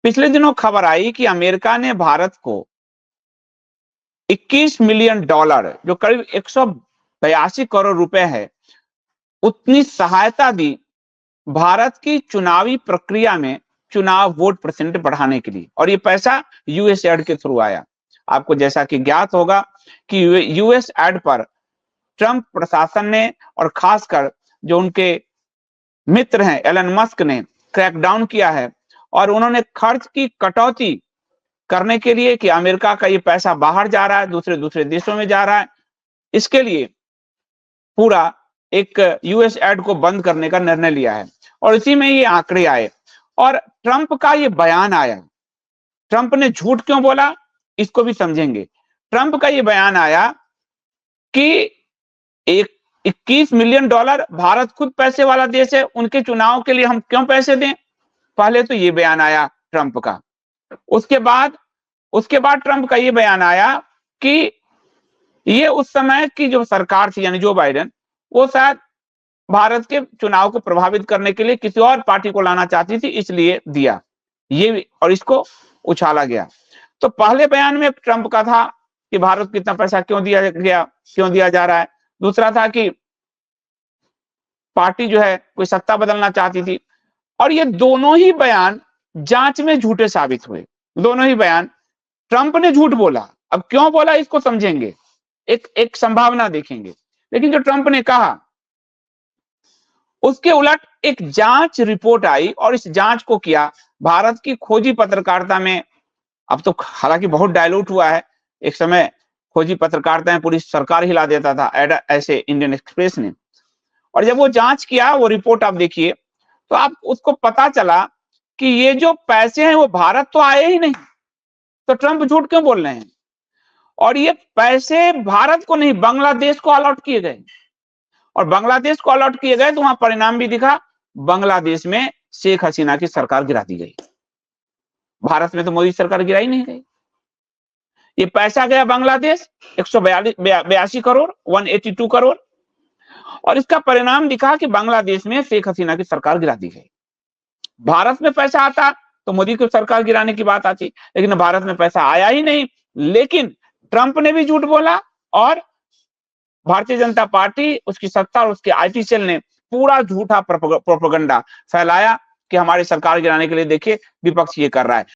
पिछले दिनों खबर आई कि अमेरिका ने भारत को 21 मिलियन डॉलर, जो करीब 182 करोड़ रुपए है, उतनी सहायता दी भारत की चुनावी प्रक्रिया में चुनाव वोट परसेंट बढ़ाने के लिए। और ये पैसा यूएस एड के थ्रू आया। आपको जैसा कि ज्ञात होगा कि यूएस एड पर ट्रंप प्रशासन ने और खासकर जो उनके मित्र हैं एलन मस्क ने क्रैकडाउन किया है और उन्होंने खर्च की कटौती करने के लिए कि अमेरिका का ये पैसा बाहर जा रहा है, दूसरे देशों में जा रहा है, इसके लिए पूरा एक यूएस एड को बंद करने का निर्णय लिया है। और इसी में ये आंकड़े आए और ट्रंप का ये बयान आया। ट्रंप ने झूठ क्यों बोला, इसको भी समझेंगे। ट्रंप का ये बयान आया कि 21 मिलियन डॉलर, भारत खुद पैसे वाला देश है, उनके चुनाव के लिए हम क्यों पैसे दें। पहले तो ये बयान आया ट्रंप का। उसके बाद ट्रंप का ये बयान आया कि ये उस समय की जो सरकार थी यानी जो बाइडेन, वो शायद भारत के चुनाव को प्रभावित करने के लिए किसी और पार्टी को लाना चाहती थी, इसलिए दिया ये, और इसको उछाला गया। तो पहले बयान में ट्रंप का था कि भारत को इतना पैसा क्यों दिया जा रहा है। दूसरा था कि पार्टी जो है कोई सत्ता बदलना चाहती थी। और ये दोनों ही बयान जांच में झूठे साबित हुए। दोनों ही बयान ट्रंप ने झूठ बोला। अब क्यों बोला इसको समझेंगे, एक संभावना देखेंगे। लेकिन जो ट्रंप ने कहा उसके उलट एक जांच रिपोर्ट आई और इस जांच को किया भारत की खोजी पत्रकारिता में। अब तो हालांकि बहुत डायलूट हुआ है, एक समय खोजी पत्रकारिता में पूरी सरकार हिला देता था ऐसे इंडियन एक्सप्रेस ने। और जब वो जांच किया, वो रिपोर्ट आप देखिए, तो आप उसको पता चला कि ये जो पैसे हैं वो भारत तो आए ही नहीं, तो ट्रंप झूठ क्यों बोल रहे हैं। और ये पैसे भारत को नहीं, बांग्लादेश को अलॉट किए गए। और बांग्लादेश को अलॉट किए गए तो वहां परिणाम भी दिखा, बांग्लादेश में शेख हसीना की सरकार गिरा दी गई। भारत में तो मोदी सरकार गिराई नहीं गई। ये पैसा गया बांग्लादेश 182 करोड़, 182 करोड़, और इसका परिणाम दिखा कि बांग्लादेश में शेख हसीना की सरकार गिरा दी गई। भारत में पैसा आता तो मोदी की सरकार गिराने की बात आती, लेकिन भारत में पैसा आया ही नहीं। लेकिन ट्रंप ने भी झूठ बोला और भारतीय जनता पार्टी, उसकी सत्ता और उसके आईटी सेल ने पूरा झूठा प्रोपेगेंडा फैलाया कि हमारी सरकार गिराने के लिए देखिए विपक्ष ये कर रहा है।